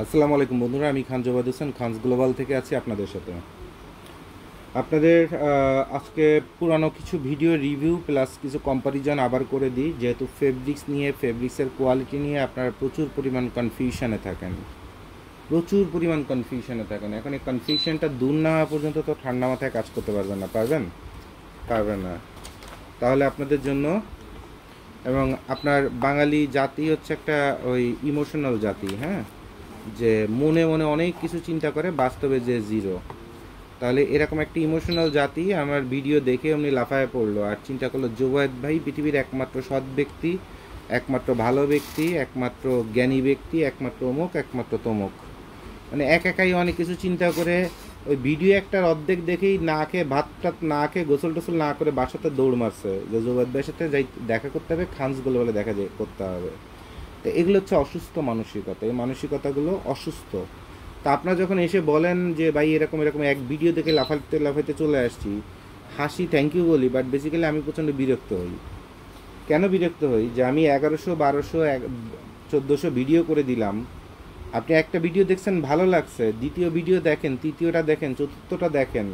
আসসালামু আলাইকুম বন্ধুরা, আমি খান জোবাদ হোসেন খানস গ্লোবাল থেকে আছি আপনাদের সাথে। আপনাদের আজকে পুরানো কিছু ভিডিও রিভিউ প্লাস কিছু কম্প্যারিজন আবার করে দিই, যেহেতু ফেব্রিক্সের কোয়ালিটি নিয়ে আপনারা প্রচুর পরিমাণ কনফিউশনে থাকেন। এখন এই কনফিউশনটা দূর না হওয়া পর্যন্ত তো ঠান্ডা মাথায় কাজ করতে পারবেন না। পারবেন না। তাহলে আপনাদের জন্য, এবং আপনার বাঙালি জাতি হচ্ছে একটা ওই ইমোশনাল জাতি, হ্যাঁ, যে মনে মনে অনেক কিছু চিন্তা করে, বাস্তবে যে জিরো। তাহলে এরকম একটা ইমোশনাল জাতি আমার ভিডিও দেখে এমনি লাফায় পড়লো আর চিন্তা করলো, জোবায়েদ ভাই পৃথিবীর একমাত্র সৎ ব্যক্তি, একমাত্র ভালো ব্যক্তি, একমাত্র জ্ঞানী ব্যক্তি, একমাত্র অমুক, একমাত্র তমুক। মানে একাই অনেক কিছু চিন্তা করে ওই ভিডিও একটার অর্ধেক দেখেই না খেয়ে, ভাত টাত না খেয়ে, গোসল টোসল না করে বাসাতে দৌড় মারছে যে জোবায়েদ ভাইয়ের সাথে যাই দেখা করতে হবে, খানসগুলো বলে করতে হবে। তো এগুলো হচ্ছে অসুস্থ মানসিকতা। এই মানসিকতাগুলো অসুস্থ। তা আপনারা যখন এসে বলেন যে ভাই এরকম এরকম এক ভিডিও দেখে লাফাইতে লাফাইতে চলে আসছি, হাসি, থ্যাংক ইউ বলি, বাট বেসিক্যালি আমি প্রচণ্ড বিরক্ত হই। কেন বিরক্ত হই? যে আমি 1100, 1200, 1400 ভিডিও করে দিলাম, আপনি একটা ভিডিও দেখছেন, ভালো লাগছে, দ্বিতীয় ভিডিও দেখেন, তৃতীয়টা দেখেন, চতুর্থটা দেখেন,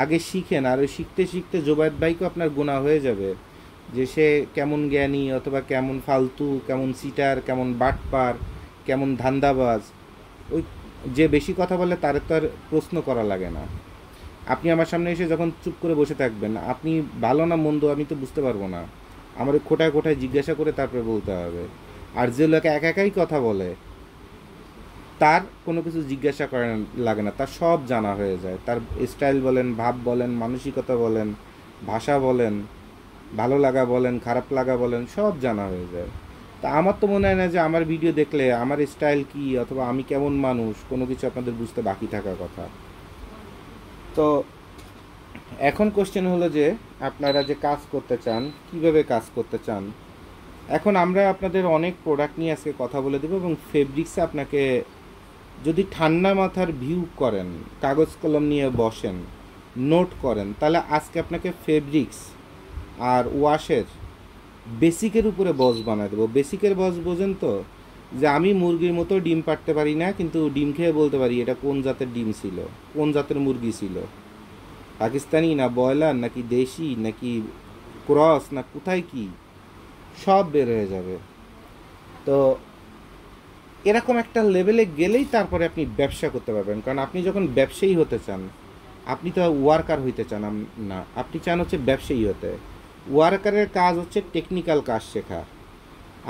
আগে শিখেন। আর ওই শিখতে শিখতে জোবায়েদ ভাইকেও আপনার গুণা হয়ে যাবে যে সে কেমন জ্ঞানী, অথবা কেমন ফালতু, কেমন সিটার, কেমন বাটপার, কেমন ধান্দাবাজ। ওই যে বেশি কথা বলে তার তো আর প্রশ্ন করা লাগে না। আপনি আমার সামনে এসে যখন চুপ করে বসে থাকবেন, আপনি ভালো না মন্দ আমি তো বুঝতে পারবো না। আমার খোটায় খোটায় জিজ্ঞাসা করে তারপরে বলতে হবে। আর যে লোক একাই কথা বলে, তার কোনো কিছু জিজ্ঞাসা করা লাগে না, তার সব জানা হয়ে যায়। তার স্টাইল বলেন, ভাব বলেন, মানসিকতা বলেন, ভাষা বলেন, ভালো লাগা বলেন, খারাপ লাগা বলেন, সব জানা হয়ে যায়। তা আমার তো মনে হয় না যে আমার ভিডিও দেখলে আমার স্টাইল কী অথবা আমি কেমন মানুষ কোনো কিছু আপনাদের বুঝতে বাকি থাকার কথা। তো এখন কোশ্চেন হলো যে আপনারা যে কাজ করতে চান, কিভাবে কাজ করতে চান। এখন আমরা আপনাদের অনেক প্রোডাক্ট নিয়ে আজকে কথা বলে দেবো, এবং ফেব্রিক্সে আপনাকে যদি ঠান্ডা মাথার ভিউ করেন, কাগজ কলম নিয়ে বসেন, নোট করেন, তাহলে আজকে আপনাকে ফেব্রিক্স আর ওয়াশের বেসিকের উপরে বস বানায় দেবো। বেসিকের বস বোঝেন তো? যে আমি মুরগির মতো ডিম পাড়তে পারি না, কিন্তু ডিম খেয়ে বলতে পারি এটা কোন জাতের ডিম ছিল, কোন জাতের মুরগি ছিল, পাকিস্তানি না ব্রয়লার নাকি দেশি নাকি ক্রস না কোথায় কি, সব বের হয়ে যাবে। তো এরকম একটা লেভেলে গেলেই তারপরে আপনি ব্যবসা করতে পারবেন। কারণ আপনি যখন ব্যবসায়ী হতে চান, আপনি তো ওয়ার্কার হইতে চান না, আপনি চান হচ্ছে ব্যবসায়ী হতে। ওয়ার্কারের কাজ হচ্ছে টেকনিক্যাল কাজ শেখা,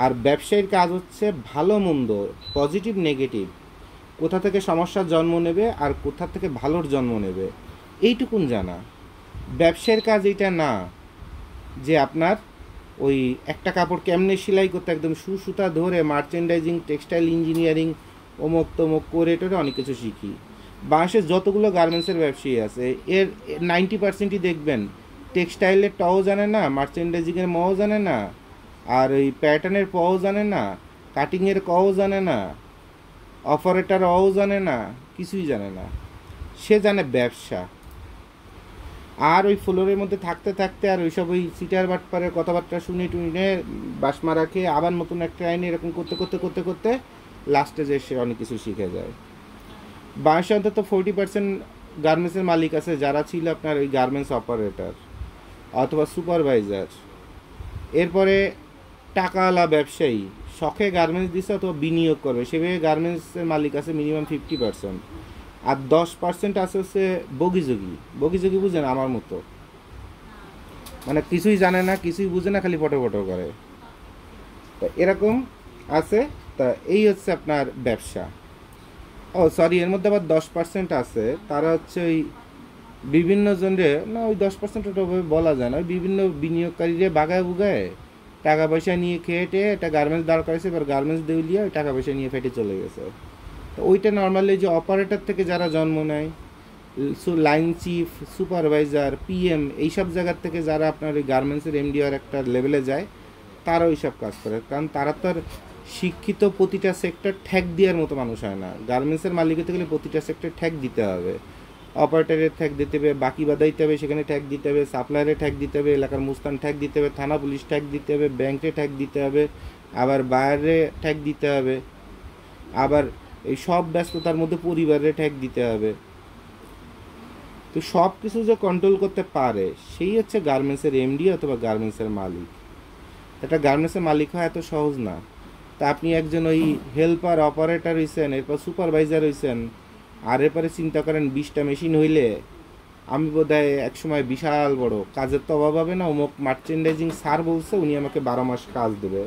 আর ব্যবসায়ীর কাজ হচ্ছে ভালো মন্দ, পজিটিভ নেগেটিভ, কোথা থেকে সমস্যার জন্ম নেবে আর কোথা থেকে ভালোর জন্ম নেবে, এইটুকুন জানা। ব্যবসায়ীর কাজ এইটা না যে আপনার ওই একটা কাপড় কেমনে সেলাই করতে একদম সুতা ধরে মার্চেন্ডাইজিং, টেক্সটাইল ইঞ্জিনিয়ারিং, অমুক তমুক করে টোরে অনেক কিছু শিখি। বাংলাদেশের যতগুলো গার্মেন্টসের ব্যবসায়ী আছে, এর 90%ই দেখবেন টেক্সটাইলের টও জানে না, মার্চেন্ডাইজিংয়ের মও জানে না, আর ওই প্যাটার্নের পও জানে না, কাটিংয়ের কও জানে না, অপারেটার অও জানে না, কিছুই জানে না। সে জানে ব্যবসা। আর ওই ফ্লোরের মধ্যে থাকতে থাকতে আর ওইসব ওই সিটার বাটপারের কথাবার্তা শুনে টুনে বাসমা রাখে আবার নতুন একটা আইনে এরকম করতে করতে করতে করতে লাস্টে যে সে অনেক কিছু শিখে যায়। বাংলাদেশে অন্তত 40% গার্মেন্টসের মালিক আছে যারা ছিল আপনার ওই গার্মেন্টস অপারেটর অথবা সুপারভাইজার। এরপরে টাকাওয়ালা ব্যবসায়ী শখে গার্মেন্টস দিচ্ছে অথবা বিনিয়োগ করবে, সেভাবে গার্মেন্টসের মালিক আছে মিনিমাম 50%। আর 10% আছে হচ্ছে বগিযোগী। বগিযোগী বুঝেন? আমার মতো, মানে কিছুই জানে না, কিছুই বুঝে না, খালি পটো পটো করে। তা এরকম আছে। তা এই হচ্ছে আপনার ব্যবসা। ও সরি, এর মধ্যে আবার 10% আছে, তারা হচ্ছে ওই বিভিন্ন জনরে, না ওই 10% ওভাবে বলা যায় না, ওই বিভিন্ন বিনিয়োগকারীরা বাগায় বুগায় টাকা পয়সা নিয়ে খেয়ে টেয়ে একটা গার্মেন্টস দাঁড় করেছে, এবার গার্মেন্টস দেউলিয়া ওই টাকা পয়সা নিয়ে ফেটে চলে গেছে। তো ওইটা নর্মালি যে অপারেটর থেকে যারা জন্ম নেয়, লাইন চিফ, সুপারভাইজার, পিএম, এইসব জায়গার থেকে যারা আপনার ওই গার্মেন্টসের এমডি আর একটা লেভেলে যায়, তারা ওই সব কাজ করে। কারণ তারা তো আর শিক্ষিত প্রতিটা সেক্টর ঠ্যাক দেওয়ার মতো মানুষ হয় না। গার্মেন্টসের মালিক হতে গেলে প্রতিটা সেক্টর ঠ্যাক দিতে হবে। অপারেটরের ঠ্যাক দিতে হবে, বাকি বাদাইতে হবে, সেখানে ঠ্যাক দিতে হবে, সাপ্লায়ারের ঠ্যাক দিতে হবে, এলাকার মুস্তান ঠ্যাক দিতে হবে, থানা পুলিশ ঠ্যাক দিতে হবে, ব্যাংকে ঠ্যাক দিতে হবে, আবার বাইরে ঠ্যাক দিতে হবে, আবার এই সব ব্যস্ততার মধ্যে পরিবারে ঠেক দিতে হবে। তো সব কিছু যে কন্ট্রোল করতে পারে সেই হচ্ছে গার্মেন্টসের এমডি অথবা গার্মেন্টসের মালিক। একটা গার্মেন্টসের মালিক হয় এত সহজ না। তা আপনি একজন ওই হেল্পার অপারেটর হইছেন, এরপর সুপারভাইজার হইছেন, আর এরপরে চিন্তা করেন 20টা মেশিন হইলে আমি বোধহয় একসময় বিশাল বড় কাজের তো অভাব হবে না। অমুক মার্চেন্ডাইজিং স্যার বলছে উনি আমাকে 12 মাস কাজ দেবে,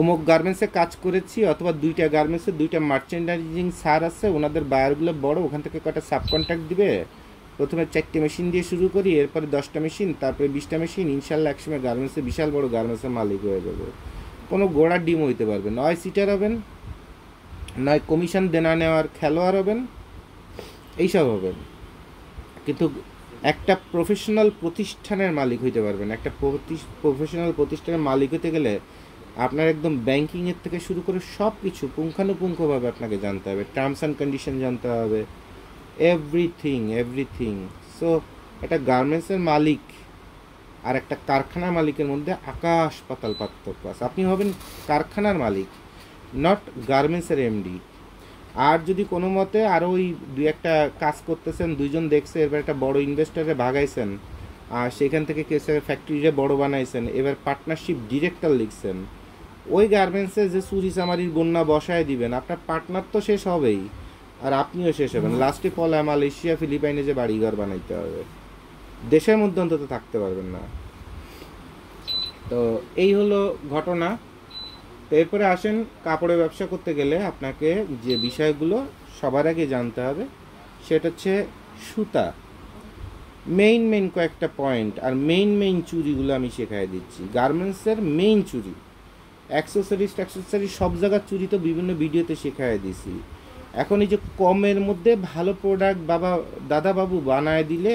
অমুক গার্মেন্টসে কাজ করেছি, অথবা 2টা গার্মেন্টসে 2টা মার্চেন্ডাইজিং স্যার আছে, ওনাদের বায়ারগুলো বড়, ওখান থেকে কটা সাব কন্ট্রাক্ট দিবে, প্রথমে 4টে মেশিন দিয়ে শুরু করি, এরপরে 10টা মেশিন, তারপরে 20টা মেশিন, ইনশাল্লাহ একসময় গার্মেন্টসে বিশাল বড় গার্মেন্টসের মালিক হয়ে যাবে। কোনো গোড়ার ডিম হইতে পারবে, নয় সিটার হবেন, নয় কমিশন দেনা নেওয়ার খেলোয়াড় হবেন, এইসব হবেন, কিন্তু একটা প্রফেশনাল প্রতিষ্ঠানের মালিক হইতে পারবেন। একটা প্রফেশনাল প্রতিষ্ঠানের মালিক হতে গেলে আপনার একদম ব্যাংকিংয়ের থেকে শুরু করে সব কিছু পুঙ্খানুপুঙ্খভাবে আপনাকে জানতে হবে, টার্মস অ্যান্ড কন্ডিশন জানতে হবে, এভরিথিং। সো একটা গার্মেন্টসের মালিক আর একটা কারখানার মালিকের মধ্যে আকাশ পাতাল পার্থক্য আছে। আপনি হবেন কারখানার মালিক, নট গার্মেন্টসের এমডি। আর যদি কোনো মতে আরও ওই 2-একটা কাজ করতেছেন, 2জন দেখছে, এবার একটা বড় ইনভেস্টারে ভাগাইছেন, আর সেখান থেকে কেসে ফ্যাক্টরিরে বড় বানাইছেন, এবার পার্টনারশিপ ডিরেক্টর লিখছেন, ওই গার্মেন্টসে যে চুরি চামারির বন্যা বসায় দিবেন, আপনার পার্টনার তো শেষ হবেই আর আপনিও শেষ হবেন। লাস্টে ফলে মালয়েশিয়া ফিলিপাইনে যে বাড়িঘর বানাইতে হবে, দেশের মধ্যে অন্তত থাকতে পারবেন না। তো এই হলো ঘটনা। তো এরপরে আসেন, কাপড়ের ব্যবসা করতে গেলে আপনাকে যে বিষয়গুলো সবার আগে জানতে হবে সেটা হচ্ছে সুতা। মেইন কয়েকটা পয়েন্ট আর মেইন চুরিগুলো আমি শেখাই দিচ্ছি। গার্মেন্টসের মেইন চুরি, অ্যাক্সেসরিজ সব জায়গার চুরি তো বিভিন্ন ভিডিওতে শেখাই দিছি। এখন এই যে কমের মধ্যে ভালো প্রোডাক্ট দাদা বাবু বানায় দিলে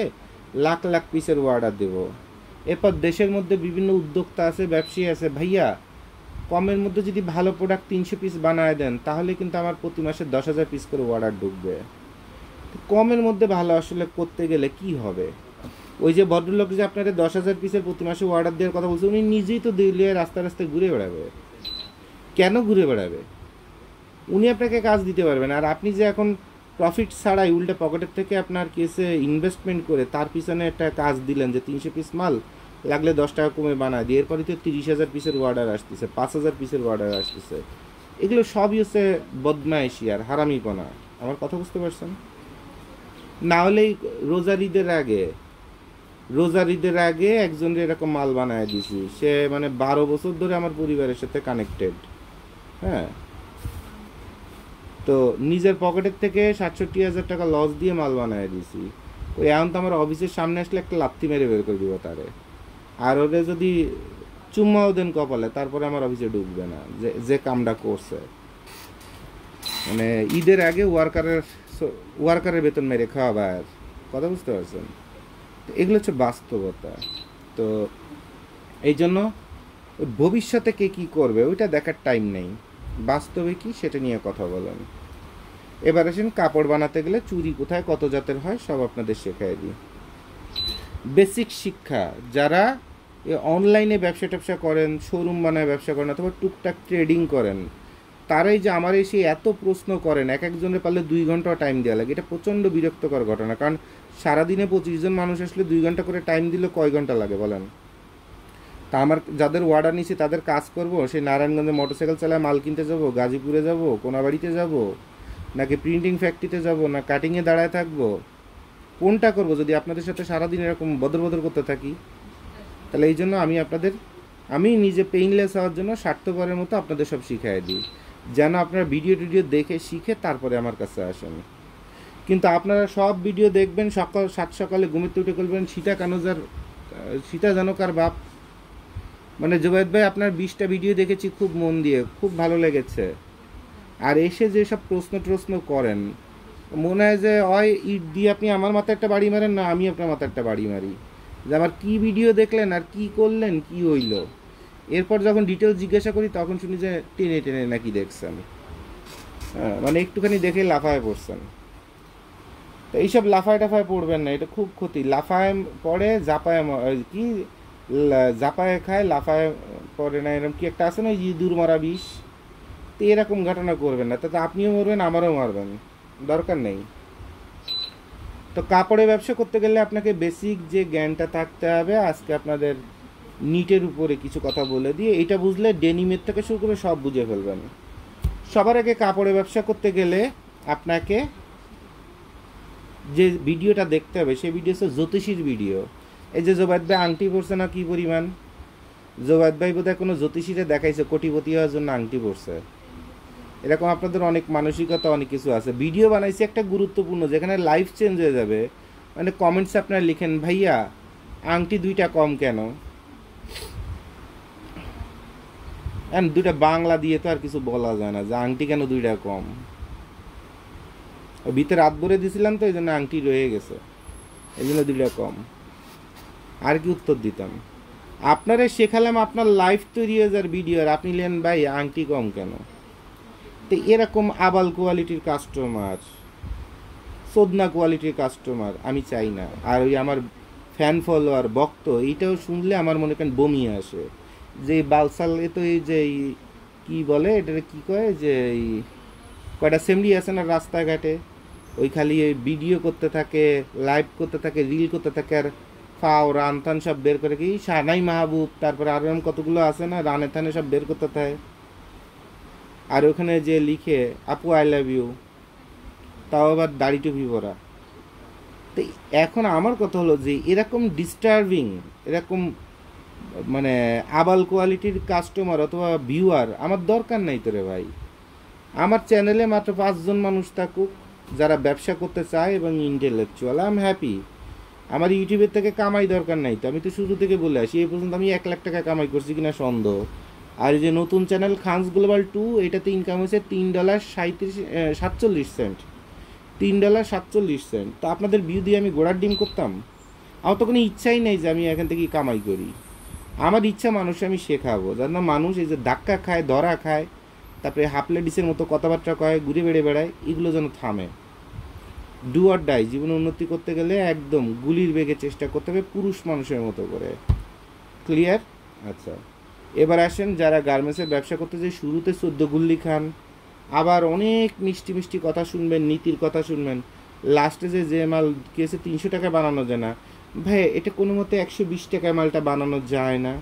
লাখ লাখ পিসের অর্ডার দেব। এরপর দেশের মধ্যে বিভিন্ন উদ্যোক্তা আছে, ব্যবসায়ী আছে, ভাইয়া কমের মধ্যে যদি ভালো প্রোডাক্ট 300 পিস বানায় দেন তাহলে কিন্তু আমার প্রতি মাসে 10,000 পিস করে অর্ডার ঢুকবে। কমের মধ্যে ভালো আসলে করতে গেলে কি হবে? ওই যে ভদ্রলোক যে আপনারা 10,000 পিসের প্রতি মাসে অর্ডার দেওয়ার কথা বলছে, উনি নিজেই তো দিল্লি রাস্তায় ঘুরে বেড়াবে। কেন ঘুরে বেড়াবে? উনি আপনাকে কাজ দিতে পারবেন। আর আপনি যে এখন প্রফিট ছাড়াই উল্টা পকেটের থেকে আপনার কেসে ইনভেস্টমেন্ট করে তার পিছনে একটা কাজ দিলেন যে 300 পিস মাল লাগলে 10 টাকা কমে বানায় দিয়ে, এরপরে তো 30,000 পিসের অর্ডার আসতেছে, 5,000 পিসের অর্ডার আসতেছে। এগুলো সবই হচ্ছে বদমাইশি আর হারামিপনা। আমার কথা বুঝতে পারছেন? না হলেই রোজার ঈদের আগে একজনের এরকম মাল বানায় দিছি, সে মানে 12 বছর ধরে আমার পরিবারের সাথে কানেক্টেড। হ্যাঁ, তো নিজের পকেটের থেকে 67,000 টাকা লস দিয়ে মাল বানায় দিছি। ওই এখন তো আমার অফিসের সামনে আসলে একটা লাথি মেরে বের করে দিব তারে, আর ওরে যদি চুম্মাও দেন কপালে, তারপরে আমার অফিসে ঢুকবে না, যে কামটা করছে। মানে ঈদের আগে ওয়ার্কারের বেতন মেরে খাওয়া ভাইয়ের কথা বুঝতে পারছেন? এগুলো হচ্ছে বাস্তবতা। তো এই জন্য ভবিষ্যতে কে কী করবে ওইটা দেখার টাইম নেই, বাস্তবে কি সেটা নিয়ে কথা বলেন। এবার আসেন, কাপড় বানাতে গেলে চুরি কোথায় কত জাতের হয় সব আপনাদের শেখাই দিই। বেসিক শিক্ষা, যারা অনলাইনে ব্যবসা করেন, শোরুম বানায় ব্যবসা করেন, অথবা টুকটাক ট্রেডিং করেন, তারাই যে আমার এসে এত প্রশ্ন করেন, এক একজনের পারলে 2 ঘন্টা টাইম দেওয়া লাগে। এটা প্রচণ্ড বিরক্তকর ঘটনা, কারণ সারাদিনে 25 জন মানুষ আসলে 2 ঘন্টা করে টাইম দিলে কয় ঘন্টা লাগে বলেন? তা আমার যাদের অর্ডার নিছি তাদের কাজ করব, সেই নারায়ণগঞ্জে মোটরসাইকেল চালায় মাল কিনতে যাব, গাজীপুরে যাব, কোনাবাড়িতে যাব, নাকি প্রিন্টিং ফ্যাক্টরিতে যাব, না কাটিংয়ে দাঁড়ায় থাকবো? কোনটা করব যদি আপনাদের সাথে সারাদিন এরকম বদর করতে থাকি? তাহলে এই জন্য আমি নিজে পেইনলেস হওয়ার জন্য স্বার্থপরের মতো আপনাদের সব শিখাই দিই, যেন আপনারা ভিডিও দেখে শিখে তারপরে আমার কাছে আসেন। কিন্তু আপনারা সব ভিডিও দেখবেন, সকালে ঘুমের উঠে করবেন সীতা জানকার বাপ, মানে জুবাইদ ভাই আপনার 20টা ভিডিও দেখেছি খুব মন দিয়ে, খুব ভালো লেগেছে, আর এসে যেসব প্রশ্ন করেন, মনে হয় যে হয় ইট দিয়ে আপনি আমার মাথায় একটা বাড়ি মারেন, না আমি আপনার মাথায় একটা বাড়ি মারি, যে আমার কী ভিডিও দেখলেন আর কি করলেন, কি হইল। এরপর যখন ডিটেলস জিজ্ঞাসা করি তখন শুনি যে টেনে নাকি দেখছেন। হ্যাঁ, মানে একটুখানি দেখে লাফায় পড়ছেন। তো এইসব লাফায় টাফায় পড়বেন না, এটা খুব ক্ষতি। লাফায় পড়ে জাপায় কি জাপায় খায় লাফায় পরে না, এরকম কি একটা আছে না, ইঁদুর মারা বিষ। তো এরকম ঘটনা করবেন না, তাতে আপনিও মরবেন আমারও মারবেন, দরকার নেই। তো কাপড়ে ব্যবসা করতে গেলে আপনাকে বেসিক যে জ্ঞানটা থাকতে হবে, আজকে আপনাদের নিটের উপরে কিছু কথা বলে দিয়ে, এটা বুঝলে ডেনিমের থেকে শুরু করে সব বুঝে ফেলবেন। সবার আগে কাপড়ে ব্যবসা করতে গেলে আপনাকে যে ভিডিওটা দেখতে হবে সেই ভিডিও হচ্ছে জ্যোতিষীর ভিডিও। এই যে জোবায়েদ ভাই আংটি পরছে না কি পরিমাণ, জোবায়েদ ভাই বোধহয় কোনো জ্যোতিষীরে দেখাইছে কোটিপতি হওয়ার জন্য আংটি পরছে। এরকম আপনাদের অনেক মানসিকতা অনেক কিছু আছে। ভিডিও বানাইছি একটা গুরুত্বপূর্ণ, যেখানে লাইফ চেঞ্জ হয়ে যাবে। মানে কমেন্টসে আপনারা লিখেন ভাইয়া আংটি 2টা কম কেন, দুটা বাংলা দিয়ে তো আর কিছু বলা যায় না যে আংটি কেন 2টা কম। ভিতরে রাত ভরে দিয়েছিলাম তো এই জন্য আংটি রয়ে গেছে, এই জন্য 2টা কম। আর কি উত্তর দিতাম? আপনারা শেখালাম আপনার লাইফ তৈরি হয়ে যাওয়ার ভিডিও, আর আপনি নেন ভাই আংটি কম কেন। তো এরকম আবাল কোয়ালিটির কাস্টমার, সোদনা কোয়ালিটির কাস্টমার আমি চাই না। আর ওই আমার ফ্যান ফলোয়ার ভক্ত, এইটাও শুনলে আমার মনে করেন বমি আসে। যে বালসাল এ তো এই যে কি বলে এটা কি কয়, যে এই কয়টা সেমরি আছে না রাস্তাঘাটে, ওই খালি ভিডিও করতে থাকে, লাইভ করতে থাকে, রিল করতে থাকে, আর ফাও রান টান সব বের করে, কি সানাই মাহবুব, তারপরে আরও এরকম কতগুলো আছে না রানে থানে সব বের করতে থাকে। আর ওখানে যে লিখে আপু আই লাভ ইউ, তাও আবার দাড়ি টুপি পরা। তো এখন আমার কথা হলো যে এরকম ডিস্টার্বিং, এরকম মানে আবাল কোয়ালিটির কাস্টমার অথবা ভিউয়ার আমার দরকার নাই তো রে ভাই। আমার চ্যানেলে মাত্র 5 জন মানুষ থাকুক যারা ব্যবসা করতে চায় এবং ইন্টেলেকচুয়াল, আই এম হ্যাপি। আমার ইউটিউবের থেকে কামাই দরকার নাই তো, আমি তো শুরু থেকে বলে আসি এই পর্যন্ত আমি 1 লাখ টাকা কামাই করছি কিনা সন্দেহ। আর এই যে নতুন চ্যানেল খানস গ্লোবাল 2, এটাতে ইনকাম হয়েছে $3.47, $3.47। তো আপনাদের ভিউ দিয়ে আমি ঘোড়ার ডিম করতাম? আমার তো কোনো ইচ্ছাই নেই যে আমি এখান থেকে কামাই করি। আমার ইচ্ছা মানুষে আমি শেখাবো, যেন মানুষ এই যে ধাক্কা খায়, ধরা খায়, তারপরে হাফলেডিসের মতো কথাবার্তা কয়, ঘুরে বেড়ে বেড়ায়, এগুলো যেন থামে। ডু অর ডাই, জীবনে উন্নতি করতে গেলে একদম গুলির বেগে চেষ্টা করতে হবে, পুরুষ মানুষের মতো করে। ক্লিয়ার? আচ্ছা, এবার আসেন যারা গার্মেন্টসের ব্যবসা করতে যে শুরুতে 14 গুল্লি খান, আবার অনেক মিষ্টি মিষ্টি কথা শুনবেন, নীতির কথা শুনবেন, লাস্টে যে মাল কেসে 300 টাকা বানানো যায় না, ভাই এটা কোনো মতে 120 টাকায় মালটা বানানো যায় না।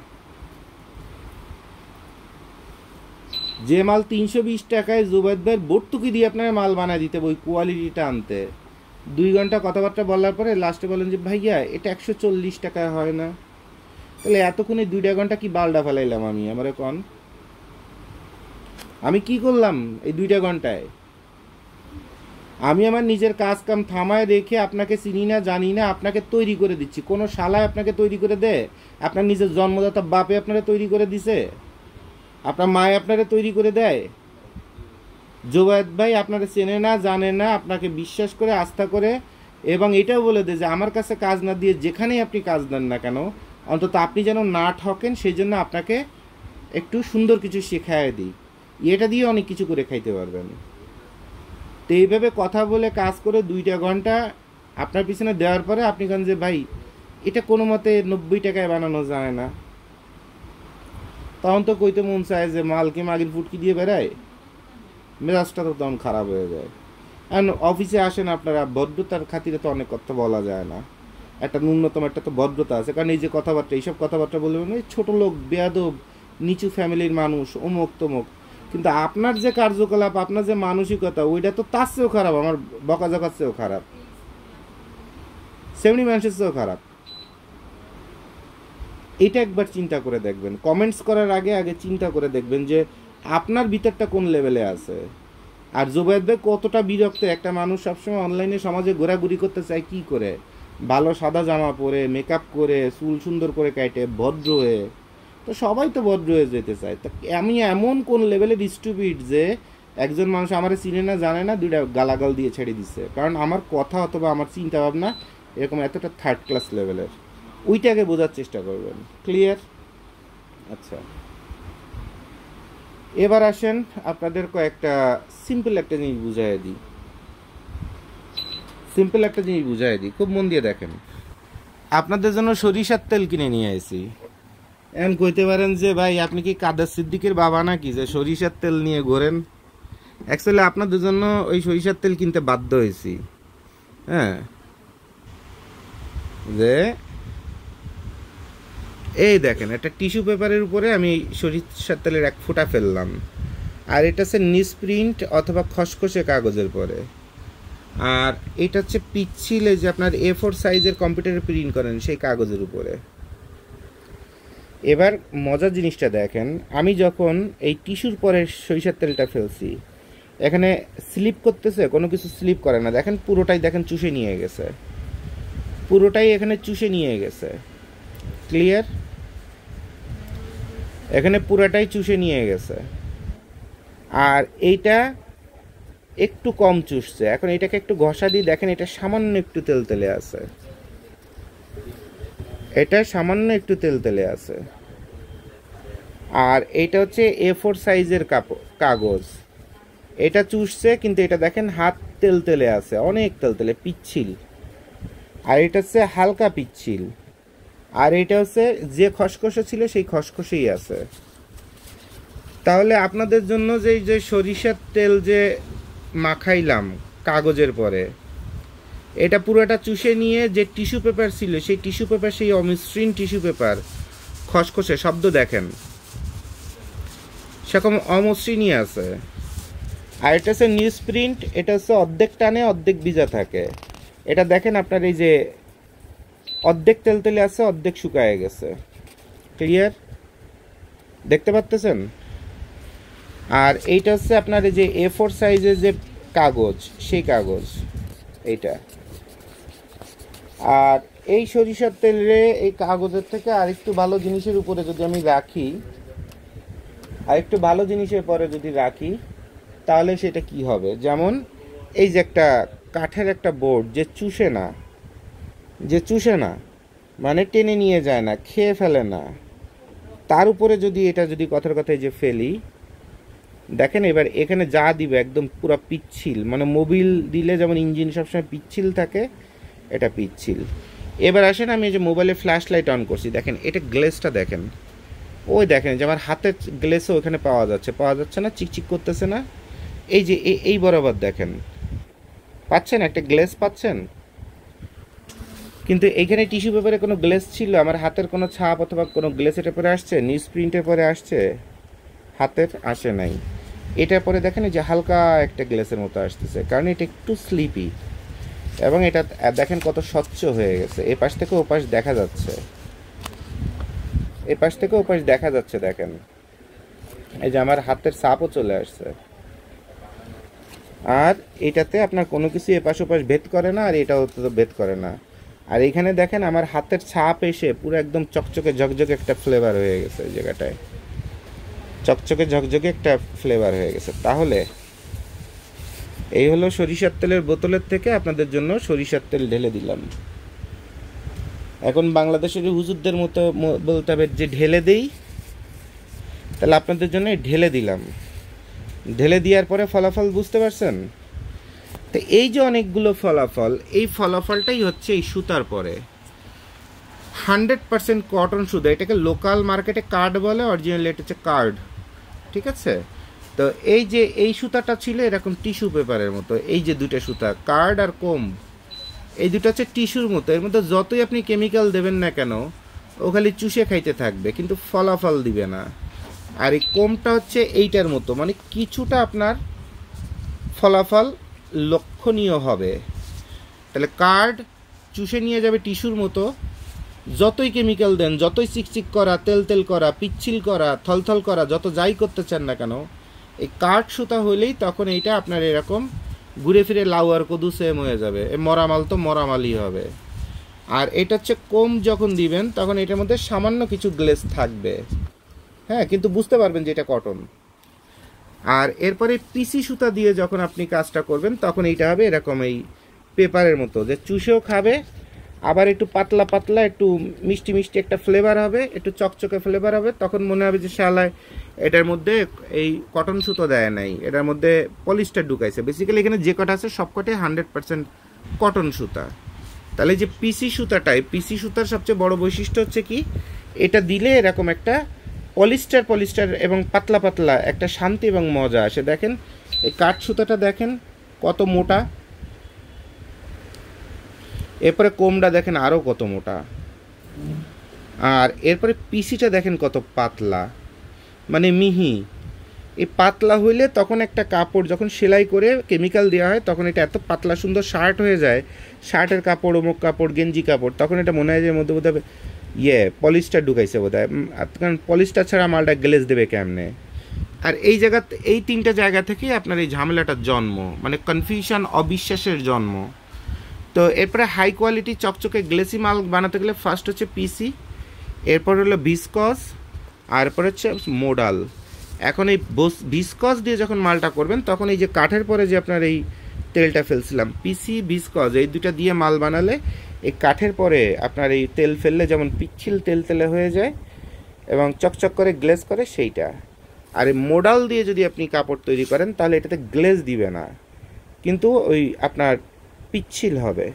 যে মাল 320 টাকায় জুবাইদ ভাইয়ের ভর্তুকি দিয়ে আপনার মাল বানায় দিতে, ওই কোয়ালিটিটা আনতে 2 ঘন্টা কথাবার্তা বলার পরে লাস্টে বলেন যে ভাইয়া এটা 140 টাকায় হয় না। তাহলে এতক্ষণে 2 ঘন্টা কি বালডা ফেলাইলাম আমি? আমার কন আমি কি করলাম এই 2 ঘন্টায়? আমি আমার নিজের কাজ কাম থামায় রেখে আপনাকে চিনি না জানি না, আপনাকে তৈরি করে দিচ্ছি। কোনো শালায় আপনাকে তৈরি করে দেয়? আপনার নিজের জন্মদাতা বাপে আপনারা তৈরি করে দিছে? আপনার মায়ে আপনারা তৈরি করে দেয়? জোবায়েদ ভাই আপনারা চেনে না জানে না, আপনাকে বিশ্বাস করে আস্থা করে এবং এটাও বলে দেয় যে আমার কাছে কাজ না দিয়ে যেখানেই আপনি কাজ দেন না কেন অন্তত আপনি যেন না ঠকেন, সেই জন্য আপনাকে একটু সুন্দর কিছু শেখায় দিই, এটা দিয়ে অনেক কিছু করে খাইতে পারবেন। তো এইভাবে কথা বলে কাজ করে 2 ঘন্টা আপনার পিছনে দেওয়ার পরে আপনি কেন যে ভাই এটা কোনো মতে 90 টাকায় বানানো যায় না, তখন তো কইতে মন চায় যে মালকে মাগির ফুটকি দিয়ে বেড়ায়, মেজাজটা তো তখন খারাপ হয়ে যায়। কারণ অফিসে আসেন আপনারা, ভদ্রতার খাতিরে তো অনেক কথা বলা যায় না, একটা ন্যূনতম একটা তো ভদ্রতা আছে। কারণ এই যে কথাবার্তা, এইসব কথাবার্তা বলবেন এই ছোটো লোক, বেয়াদব, নিচু ফ্যামিলির মানুষ, অমুক তমুক, কিন্তু আপনার যে কার্যকলাপ, আপনার যে মানসিকতা, ওইটা তো তার চেয়েও খারাপ, আমার বকাঝকার চেয়েও খারাপ, সেমনি মানুষের চেয়েও খারাপ। এটা একবার চিন্তা করে দেখবেন, কমেন্টস করার আগে আগে চিন্তা করে দেখবেন যে আপনার ভিতরটা কোন লেভেলে আছে। আর জুবায়েদ ভাই কতটা বিরক্ত, একটা মানুষ সবসময় অনলাইনে সমাজে ঘোরাঘুরি করতে চায় কি করে, ভালো সাদা জামা পরে, মেকআপ করে, চুল সুন্দর করে কাটে, ভদ্র হয়ে, তো সবাই তো ভদ্র হয়ে যেতে চায়। তা আমি এমন কোন লেভেলের স্টুপিড যে একজন মানুষ আমার চিনে না জানে না 2টা গালাগাল দিয়ে ছেড়ে দিচ্ছে, কারণ আমার কথা অথবা আমার চিন্তা ভাবনা এরকম এতটা থার্ড ক্লাস লেভেলের, ওইটাকে বোঝার চেষ্টা করবেন। ক্লিয়ার? আচ্ছা, এবার আসেন আপনাদের কয়েকটা সিম্পল একটা জিনিস বুঝাই দিই, খুব মন দিয়ে দেখেন। আপনাদের জন্য সরিষার তেল কিনে নিয়ে আসি, এখন কইতে পারেন যে ভাই আপনি কি কাদের সিদ্দিকের বাবা নাকি যে সরিষার তেল নিয়ে ঘোরেন? অ্যাকচুয়ালি আপনাদের জন্য ওই সরিষার তেল কিনতে বাধ্য হয়েছি। হ্যাঁ, যে এই দেখেন একটা টিস্যু পেপারের উপরে আমি সরিষার তেলের এক ফোঁটা ফেললাম, আর এটা হচ্ছে নিউজ প্রিন্ট অথবা খসখসে কাগজের পরে, আর এটা হচ্ছে পিচ্ছিলে যে আপনার A4 সাইজের কম্পিউটারে প্রিন্ট করেন সেই কাগজের উপরে। এবার মজার জিনিসটা দেখেন, আমি যখন এই টিস্যুর পরে সরিষার তেলটা ফেলছি, এখানে স্লিপ করতেছে? কোনো কিছু স্লিপ করে না। দেখেন পুরোটাই দেখেন চুষে নিয়ে গেছে, পুরোটাই এখানে চুষে নিয়ে গেছে। ক্লিয়ার? এখানে পুরোটাই চুষে নিয়ে গেছে। আর এইটা একটু কম চুষছে। এখন এটাকে একটু ঘষা দিয়ে দেখেন, এটা সামান্য একটু তেলতেলে আছে, এটা সামান্য একটু তেলতেলে আছে। আর এটা হচ্ছে A4 সাইজের কাগজ, এটা চুষছে কিন্তু এটা দেখেন হাত তেলতেলে আছে, অনেক তেলতেলে, পিচ্ছিল। আর এটা হচ্ছে হালকা পিচ্ছিল। আর এটা হচ্ছে যে খসখসে ছিল সেই খসখসেই আছে। তাহলে আপনাদের জন্য যে সরিষার তেল যে মাখাইলাম কাগজের পরে, এটা পুরোটা চুষে নিয়ে যে টিস্যু পেপার ছিল সেই টিস্যু পেপার, সেই অমসৃণ টিস্যু পেপার, খসখসে শব্দ দেখেন সেরকম অমসৃণই আছে। আর এটা হচ্ছে নিউজ প্রিন্ট, এটা হচ্ছে অর্ধেক টানে অর্ধেক ভিজা থাকে। এটা দেখেন আপনার এই যে অর্ধেক তেলতেলে আছে, অর্ধেক শুকায় গেছে। ক্লিয়ার? দেখতে পাচ্ছেন? আর এইটা হচ্ছে আপনার এই যে A4 সাইজের যে কাগজ, সেই কাগজ এইটা। আর এই সরিষার তেলে এই কাগজের থেকে আরেকটু ভালো জিনিসের উপরে যদি আমি রাখি, আরেকটু ভালো জিনিসের পরে যদি রাখি, তাহলে সেটা কি হবে? যেমন এই যে একটা কাঠের একটা বোর্ড যে চুষে না, যে চুষে না মানে টেনে নিয়ে যায় না, খেয়ে ফেলে না, তার উপরে যদি এটা যদি কথার কথায় যে ফেলি, দেখেন এবার এখানে যা দিবে একদম পুরো পিচ্ছিল, মানে মোবিল দিলে যেমন ইঞ্জিন সবসময় পিচ্ছিল থাকে, এটা পিচ্ছিল। এবার আসেন আমি এই যে মোবাইলে ফ্ল্যাশ লাইট অন করছি, দেখেন এটা গ্লেসটা দেখেন, ওই দেখেন যে আমার হাতের গ্লেসও ওখানে পাওয়া যাচ্ছে না, চিকচিক করতেছে না? এই যে এই বরাবর দেখেন, পাচ্ছেন একটা গ্লেস পাচ্ছেন? কিন্তু এইখানে টিস্যু পেপারে কোনো গ্লেস ছিল? আমার হাতের কোনো ছাপ অথবা কোনো গ্লেসের পরে আসছে? নিউজ প্রিন্টের পরে আসছে? হাতের আসে নাই। এটার পরে দেখেন যে হালকা একটা গ্লেসের মতো আসতেছে, কারণ এটা একটু স্লিপি। এবং এটা দেখেন কত স্বচ্ছ হয়ে গেছে, এ পাশ থেকে ও পাশ দেখা যাচ্ছে, এ পাশ থেকে ও পাশ দেখা যাচ্ছে। দেখেন এই যে আমার হাতের ছাপও চলে আসছে। আর এটাতে আপনার কোনো কিছু এপাশ ওপাশ ভেদ করে না, আর এটাও তো ভেদ করে না। আর এখানে দেখেন আমার হাতের ছাপ এসে পুরো একদম চকচকে ঝকঝকে একটা ফ্লেভার হয়ে গেছে, এই জায়গাটায় চকচকে ঝকঝকে একটা ফ্লেভার হয়ে গেছে। তাহলে এই হলো সরিষার তেলের বোতলের থেকে আপনাদের জন্য সরিষার তেল ঢেলে দিলাম। এখন বাংলাদেশের হুজুরদের মতো বলতে হবে যে ঢেলে দেই, তাহলে আপনাদের জন্য ঢেলে দিলাম। ঢেলে দেওয়ার পরে ফলাফল বুঝতে পারছেন? তো এই যে অনেকগুলো ফলাফল, এই ফলাফলটাই হচ্ছে এই সুতার পরে 100% কটন সুতা। এটাকে লোকাল মার্কেটে কার্ড বলে, অরিজিনালি এটা হচ্ছে কার্ড। ঠিক আছে? তো এই যে এই সুতাটা ছিল এরকম টিস্যু পেপারের মতো, এই যে দুটো সুতা কার্ড আর কোম, এই দুটো হচ্ছে টিস্যুর মতো। এর মধ্যে যতই আপনি কেমিক্যাল দেবেন না কেন, ও খালি চুষে খাইতে থাকবে, কিন্তু ফলাফল দিবে না। আর এই কোমটা হচ্ছে এইটার মতো, মানে কিছুটা আপনার ফলাফল লক্ষণীয় হবে। তাহলে কার্ড চুষে নিয়ে যাবে টিস্যুর মতো, যতই কেমিক্যাল দেন, যতই চিকচিক করা, তেল তেল করা, পিচ্ছিল করা, থলথল করা, যত যাই করতে চান না কেন, এই কাঠ সুতা হইলেই তখন এইটা আপনার এরকম ঘুরে ফিরে লাউ আর কদু সেম হয়ে যাবে, মরামাল তো মরামালই হবে। আর এটা হচ্ছে কোম, যখন দিবেন তখন এটার মধ্যে সামান্য কিছু গ্লেস থাকবে, হ্যাঁ, কিন্তু বুঝতে পারবেন যে এটা কটন। আর এরপরে পিসি সুতা দিয়ে যখন আপনি কাজটা করবেন, তখন এইটা হবে এরকম এই পেপারের মতো, যে চুষেও খাবে, আবার একটু পাতলা পাতলা, একটু মিষ্টি মিষ্টি একটা ফ্লেভার হবে, একটু চকচকে ফ্লেভার হবে। তখন মনে হবে যে শালায় এটার মধ্যে এই কটন সুতো দেয় নাই, এটার মধ্যে পলিস্টার ঢুকাইছে। বেসিক্যালি এখানে যে কটা আছে সব কটাই 100% কটন সুতা। তাহলে যে পিসি সুতাটাই, পিসি সুতার সবচেয়ে বড় বৈশিষ্ট্য হচ্ছে কি, এটা দিলে এরকম একটা পলিস্টার পলিস্টার এবং পাতলা পাতলা একটা শান্তি এবং মজা আসে। দেখেন এই কাঠ সুতাটা দেখেন কত মোটা, এরপরে কোমটা দেখেন আরও কত মোটা, আর এরপরে পিসিটা দেখেন কত পাতলা, মানে মিহি। এই পাতলা হইলে তখন একটা কাপড় যখন সেলাই করে কেমিক্যাল দেওয়া হয় তখন এটা এত পাতলা সুন্দর শার্ট হয়ে যায়, শার্টের কাপড়, অমুক কাপড়, গেঞ্জি কাপড়, তখন এটা মনে হয় যে মধ্যে বোধহয় পলিস্টার ঢুকাইছে বোধহয়, কারণ পলিস্টার ছাড়া মালটা গ্লেজ দেবে কেমনে। আর এই জায়গাতে এই তিনটা জায়গা থেকেই আপনার এই ঝামেলাটার জন্ম, মানে কনফিউশন, অবিশ্বাসের জন্ম। তো এরপরে হাই কোয়ালিটি চকচকে গ্লেসি মাল বানাতে গেলে ফার্স্ট হচ্ছে পিসি, এরপর হলো ভিসকস, আর এরপর হচ্ছে মোডাল। এখন এই ভিসকস দিয়ে যখন মালটা করবেন তখন এই যে কাঠের পরে যে আপনার এই তেলটা ফেলছিলাম, পিসি ভিসকস এই দুটা দিয়ে মাল বানালে এই কাঠের পরে আপনার এই তেল ফেললে যেমন পিচ্ছিল তেল তেলে হয়ে যায় এবং চকচক করে গ্লেজ করে সেইটা। আর এই মোডাল দিয়ে যদি আপনি কাপড় তৈরি করেন তাহলে এটাতে গ্লেজ দিবে না, কিন্তু ওই আপনার পিচ্ছিল হবে।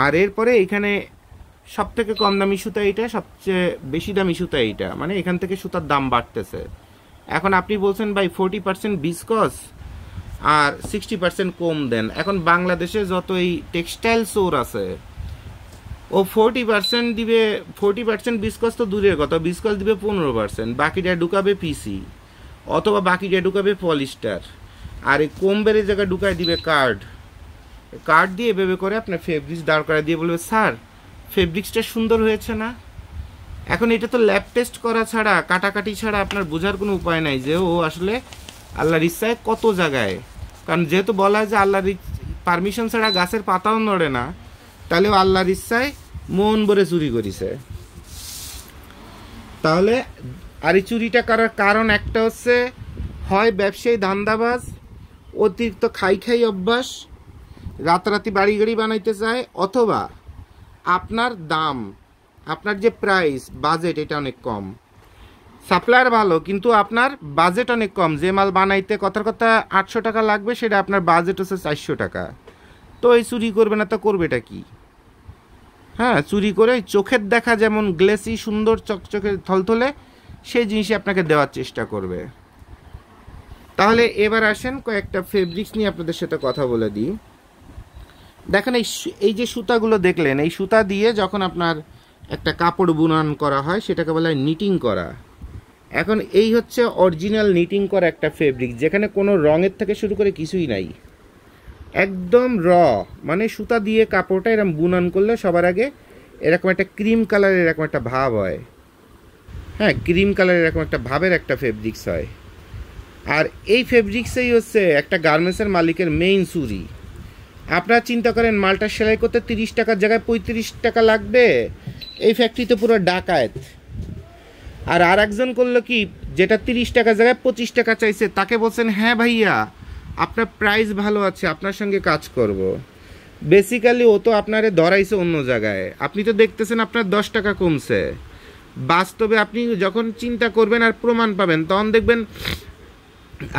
আর এরপরে এখানে সব থেকে কম দামি সুতা এইটা, সবচেয়ে বেশি দামি সুতা এইটা, মানে এখান থেকে সুতার দাম বাড়তেছে। এখন আপনি বলছেন ভাই 40% ভিসকস আর 60% কম দেন। এখন বাংলাদেশে যত এই টেক্সটাইল স্টোর আছে ও 40% দিবে, 40% ভিসকস তো দূরের কথা, ভিসকস দিবে 15%, বাকিটা ঢুকাবে পিসি অথবা বাকিটা ঢুকাবে পলিস্টার, আর এই কম্বের জায়গায় ঢুকায় দিবে কার্ড দিয়ে এভাবে করে আপনার ফেব্রিক্স দাঁড় করা দিয়ে বলবে স্যার ফেব্রিক্সটা সুন্দর হয়েছে না। এখন এটা তো ল্যাব টেস্ট করা ছাড়া, কাটাকাটি ছাড়া আপনার বোঝার কোনো উপায় নাই যে ও আসলে আল্লাহর ইচ্ছায় কত জায়গায়, কারণ যেহেতু বলা হয় যে আল্লাহর পারমিশন ছাড়া গাছের পাতাও নড়ে না, তাহলে ও আল্লাহর ইচ্ছায় মন ভরে চুরি করেছে। তাহলে আর এই চুরিটা করার কারণ একটা হচ্ছে হয় ব্যবসায়ী ধান্দাবাজ, অতিরিক্ত খাই অভ্যাস, রাতারাতি বাড়ি গাড়ি বানাইতে চায়, অথবা আপনার দাম, আপনার যে প্রাইস বাজেট এটা অনেক কম। সাপ্লায়ার ভালো কিন্তু আপনার বাজেট অনেক কম, যে মাল বানাইতে কথার কথা 800 টাকা লাগবে সেটা আপনার বাজেট হচ্ছে 400 টাকা। তো এই চুরি করবে না তো করবেটা কি? হ্যাঁ, চুরি করে চোখের দেখা যেমন গ্লেসি সুন্দর চকচকে থলথলে সেই জিনিসই আপনাকে দেওয়ার চেষ্টা করবে। তাহলে এবার আসেন কয়েকটা ফেব্রিক্স নিয়ে আপনাদের সাথে কথা বলে দিই। দেখেন এই যে সুতাগুলো দেখলেন, এই সুতা দিয়ে যখন আপনার একটা কাপড় বুনন করা হয় সেটাকে বলা হয় নিটিং করা। এখন এই হচ্ছে অরিজিনাল নিটিং করা একটা ফেব্রিক, যেখানে কোনো রঙের থেকে শুরু করে কিছুই নাই, একদম র, মানে সুতা দিয়ে কাপড়টা এরকম বুনন করলে সবার আগে এরকম একটা ক্রিম কালারের এরকম একটা ভাব হয়। হ্যাঁ, ক্রিম কালারের এরকম একটা ভাবের একটা ফেব্রিক্স হয়। আর এই ফেব্রিক্সেই হচ্ছে একটা গার্মেন্টসের মালিকের মেইন চুরি। আপনারা চিন্তা করেন মালটা সেলাই করতে 30 টাকার জায়গায় 35 টাকা লাগবে, এই ফ্যাক্টরিতে পুরো ডাকাত। আর একজন করলো কি, যেটা 30 টাকার জায়গায় 25 টাকা চাইছে, তাকে বলছেন হ্যাঁ ভাইয়া আপনার প্রাইস ভালো আছে, আপনার সঙ্গে কাজ করব। বেসিক্যালি ও তো আপনারে ধরাইছে অন্য জায়গায়, আপনি তো দেখতেছেন আপনার 10 টাকা কমছে। বাস্তবে আপনি যখন চিন্তা করবেন আর প্রমাণ পাবেন তখন দেখবেন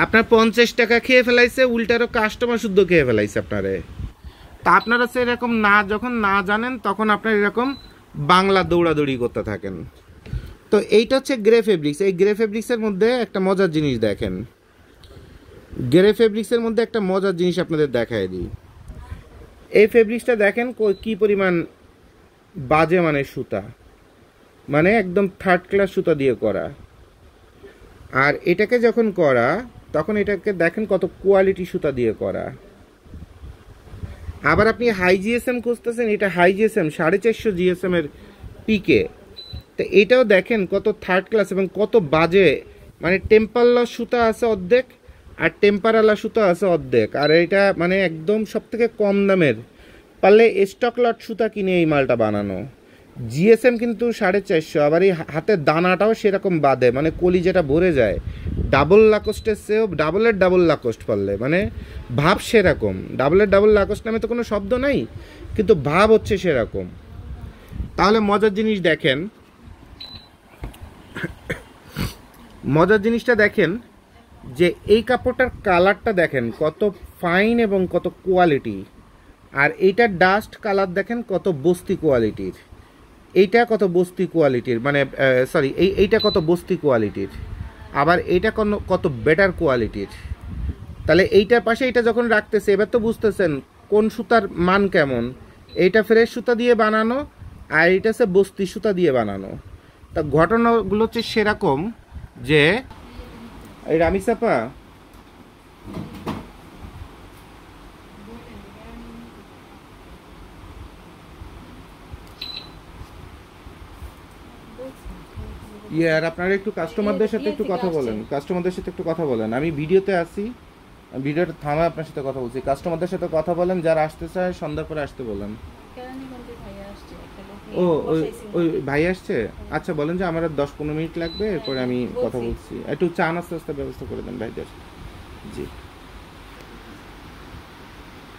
আপনার 50 টাকা খেয়ে ফেলাইছে, উল্টারও কাস্টমার শুদ্ধ খেয়ে ফেলাইছে আপনারে। তা আপনারা এরকম না, যখন না জানেন তখন আপনার এরকম বাংলা দৌড়াদৌড়ি করতে থাকেন। তো এইটা হচ্ছে গ্রে ফেব্রিক্স। এই গ্রে ফেব্রিক্সের মধ্যে একটা মজার জিনিস দেখেন, গ্রে ফেব্রিক্সের মধ্যে একটা মজার জিনিস আপনাদের দেখায় দিই। এই ফেব্রিক্সটা দেখেন কি পরিমাণ বাজে মানে সুতা, মানে একদম 3rd ক্লাস সুতা দিয়ে করা। আর এটাকে যখন করা তখন এটাকে দেখেন কত কোয়ালিটি সুতা দিয়ে করা। আবার আপনি হাই জিএসএম খুঁজতেছেন, এটা হাই জিএসএম 450 জিএসএম এর পিকে। তো এটাও দেখেন কত 3rd ক্লাস এবং কত বাজে, মানে টেম্পারলা সুতা আছে অর্ধেক আর টেম্পারালা সুতা আছে অর্ধেক। আর এটা মানে একদম সব থেকে কম দামের, পারলে স্টক লট সুতা কিনে এই মালটা বানানো। জিএসএম কিন্তু 450, আবার এই হাতের দানাটাও সেরকম বাঁধে, মানে কলি যেটা ভরে যায়। ডাবল লাকোস্টের চেয়েও ডাবল লাকোস্ট পারলে, মানে ভাব সেরকম। ডাবল লাকোস্ট নামে তো কোনো শব্দ নাই, কিন্তু ভাব হচ্ছে সেরকম। তাহলে মজার জিনিস দেখেন, মজার জিনিসটা দেখেন যে এই কাপড়টার কালারটা দেখেন কত ফাইন এবং কত কোয়ালিটি, আর এইটার ডাস্ট কালার দেখেন কত বস্তি কোয়ালিটির। এইটা কত বস্তি কোয়ালিটির, মানে সরি এইটা কত বস্তি কোয়ালিটির, আবার এইটা কত বেটার কোয়ালিটির। তাহলে এইটার পাশে এইটা যখন রাখতেছে, এবার তো বুঝতেছেন কোন সুতার মান কেমন। এইটা ফ্রেশ সুতা দিয়ে বানানো, আর এইটা হচ্ছে বস্তি সুতা দিয়ে বানানো। তা ঘটনাগুলো হচ্ছে সেরকম যে এই রামিসাপা আর আপনারা একটু কাস্টমারদের সাথে একটু কথা বলেন, কাস্টমারদের সাথে একটু কথা বলেন। আমি ভিডিওতে আসি, ভিডিওটা থামে আপনার সাথে কথা বলছি। কাস্টমারদের সাথে কথা বলেন, যারা আসতে চায় সন্ধ্যার পরে আসতে বলেন। ও ওই ওই ভাই আসছে, আচ্ছা বলেন যে আমার 10-15 মিনিট লাগবে, এরপরে আমি কথা বলছি। একটু চা নাস্তা ব্যবস্থা করে দেন ভাইদের। জি।